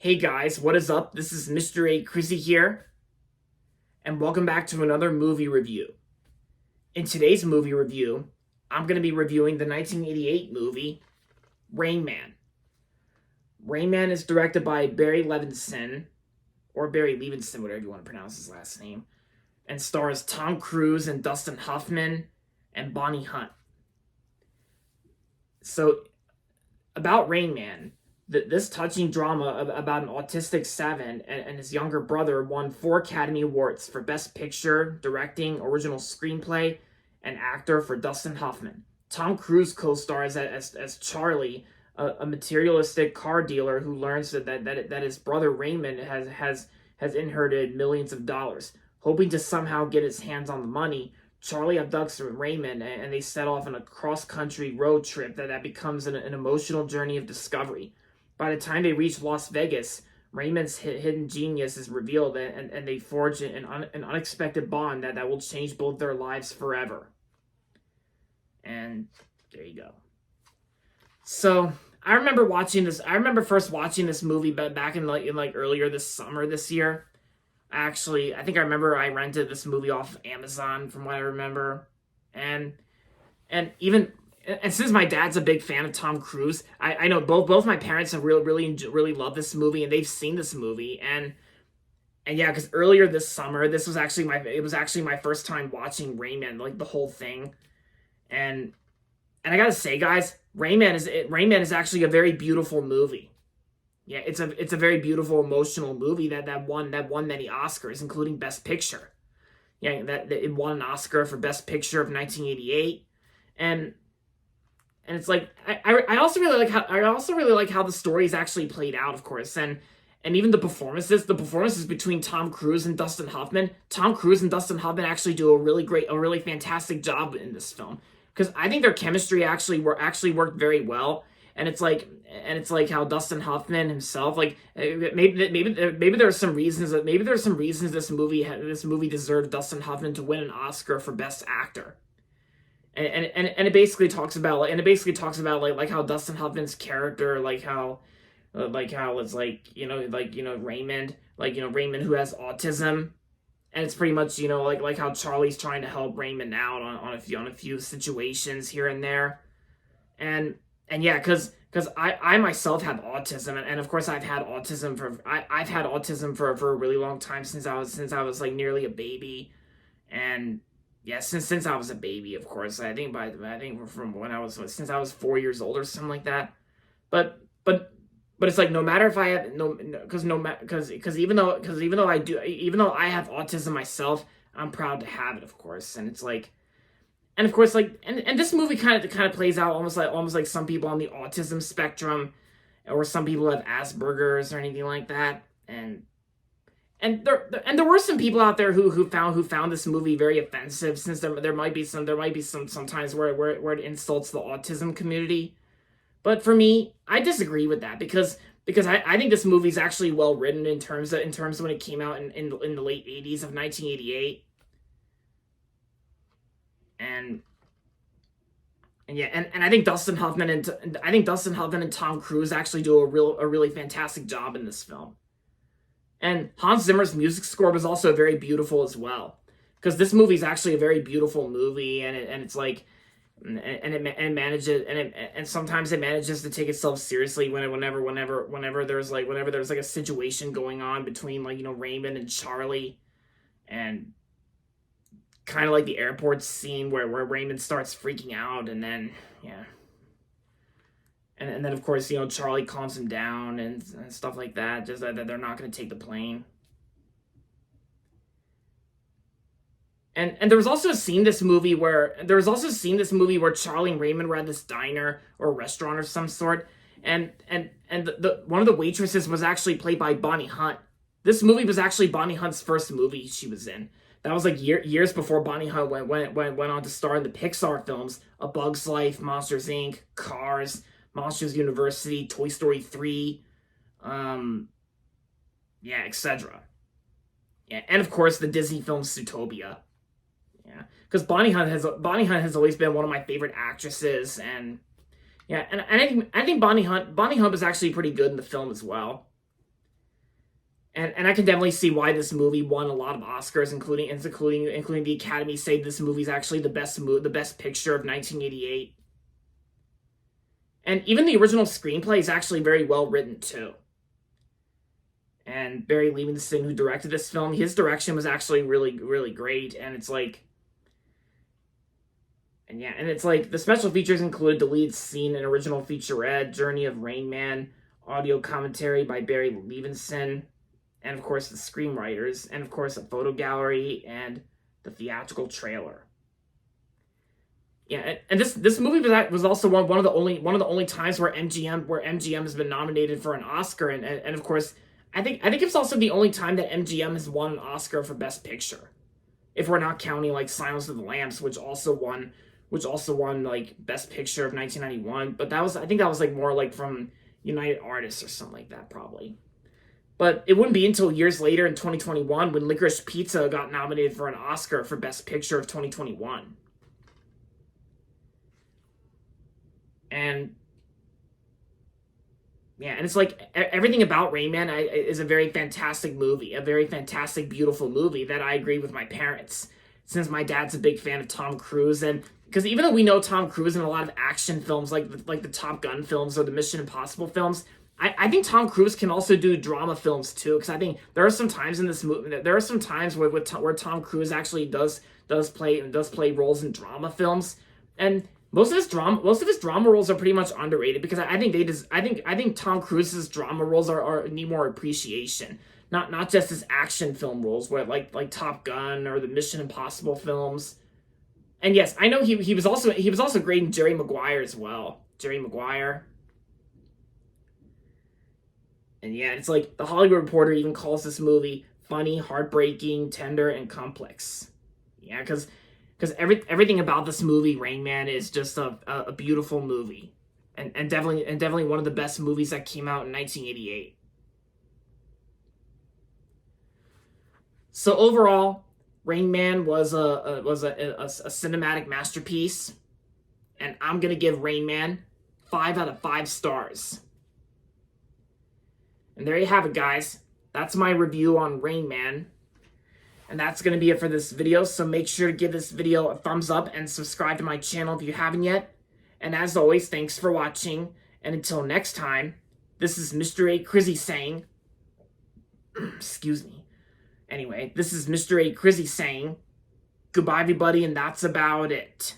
Hey guys, what is up? This is Mr. A. Chrissy here, and welcome back to another movie review. In today's movie review, I'm going to be reviewing the 1988 movie, Rain Man. Rain Man is directed by Barry Levinson, or Barry Levinson, whatever you want to pronounce his last name, and stars Tom Cruise and Dustin Hoffman and Bonnie Hunt. So, about Rain Man, this touching drama about an autistic Seven and his younger brother won 4 Academy Awards for Best Picture, Directing, Original Screenplay, and Actor for Dustin Hoffman. Tom Cruise co-stars as Charlie, a materialistic car dealer who learns that his brother Raymond has inherited millions of dollars. Hoping to somehow get his hands on the money, Charlie abducts Raymond and they set off on a cross-country road trip that becomes an emotional journey of discovery. By the time they reach Las Vegas, Raymond's hidden genius is revealed, and they forge an unexpected bond that will change both their lives forever. And there you go. So I remember watching this. I remember first watching this movie back in like earlier this summer this year. I think I remember I rented this movie off Amazon from what I remember, and even. And since my dad's a big fan of Tom Cruise, I know both my parents have really loved this movie, and they've seen this movie, and yeah, because earlier this summer, it was actually my first time watching Rain Man, like the whole thing, and I gotta say, guys, Rain Man is actually a very beautiful movie. Yeah, it's a very beautiful, emotional movie that won many Oscars, including Best Picture. Yeah, that it won an Oscar for Best Picture of 1988, and it's like I also really like how the story is actually played out, of course, and even the performances between Tom Cruise and Dustin Hoffman. Tom Cruise and Dustin Hoffman actually do a really fantastic job in this film, because I think their chemistry actually worked very well, and it's like how Dustin Hoffman himself, like maybe there are some reasons this movie deserved Dustin Hoffman to win an Oscar for Best Actor. And it basically talks about like how Dustin Hoffman's character, like how it's Raymond, Raymond who has autism, and it's pretty much like how Charlie's trying to help Raymond out on a few situations here and there, and yeah, because I myself have autism, and of course I've had autism for a really long time, since I was like nearly a baby, and yeah, since I was a baby, of course. I think from when since I was 4 years old or something like that. But it's like, no matter if I have because even though I have autism myself, I'm proud to have it, of course. And it's like, and of course, like, and this movie kind of plays out almost like some people on the autism spectrum, or some people have Asperger's or anything like that, and there were some people out there who found this movie very offensive, since there might be some sometimes where it insults the autism community. But for me, I disagree with that, because I think this movie is actually well written in terms of when it came out in the late 80s of 1988. And yeah, and I think Dustin Hoffman and Tom Cruise actually do a really fantastic job in this film. And Hans Zimmer's music score was also very beautiful as well, because this movie is actually a very beautiful movie, and sometimes it manages to take itself seriously whenever there's like a situation going on between, like, Raymond and Charlie, and kind of like the airport scene where Raymond starts freaking out, and then yeah. And then, of course, Charlie calms him down and stuff like that, just that they're not going to take the plane. And there was also a scene in this movie where Charlie and Raymond were at this diner or restaurant of some sort, and the one of the waitresses was actually played by Bonnie Hunt. This movie was actually Bonnie Hunt's first movie she was in. That was like years before Bonnie Hunt went on to star in the Pixar films A Bug's Life, Monsters Inc., Cars, Monsters University, Toy Story 3, etc. Yeah, and of course the Disney film Zootopia. Yeah, because Bonnie Hunt has always been one of my favorite actresses, and yeah, and I think Bonnie Hunt was actually pretty good in the film as well. And I can definitely see why this movie won a lot of Oscars, including the Academy say this movie is actually the best picture of 1988. And even the original screenplay is actually very well written too. And Barry Levinson, who directed this film, his direction was actually really great. And it's like, the special features include deleted scene, an original featurette, Journey of Rain Man, audio commentary by Barry Levinson, and of course the screenwriters, and of course a photo gallery and the theatrical trailer. Yeah, and this movie was also one of the only times where MGM has been nominated for an Oscar, and of course I think it's also the only time that MGM has won an Oscar for Best Picture, if we're not counting like Silence of the Lambs, which also won like Best Picture of 1991. But I think that was like more like from United Artists or something like that probably. But it wouldn't be until years later in 2021 when Licorice Pizza got nominated for an Oscar for Best Picture of 2021. And yeah, and it's like everything about Rain Man is a very fantastic movie, a very fantastic, beautiful movie that I agree with my parents, since my dad's a big fan of Tom Cruise. And because even though we know Tom Cruise in a lot of action films like the Top Gun films or the Mission Impossible films, I think Tom Cruise can also do drama films too. Because I think there are some times in this movie, where Tom Cruise actually does play roles in drama films, and most of his drama roles are pretty much underrated, because I think Tom Cruise's drama roles need more appreciation. Not just his action film roles, where like Top Gun or the Mission Impossible films. And yes, I know he was also great in Jerry Maguire as well. Jerry Maguire. And yeah, it's like the Hollywood Reporter even calls this movie funny, heartbreaking, tender, and complex. Yeah, because everything about this movie, Rain Man, is just a beautiful movie, and definitely one of the best movies that came out in 1988. So overall, Rain Man was a cinematic masterpiece, and I'm gonna give Rain Man 5 out of 5 stars. And there you have it, guys. That's my review on Rain Man. And that's going to be it for this video, so make sure to give this video a thumbs up and subscribe to my channel if you haven't yet. And as always, thanks for watching, and until next time, this is Mr. A. Crizzy saying, excuse me. Anyway, this is Mr. A. Crizzy saying, goodbye everybody, and that's about it.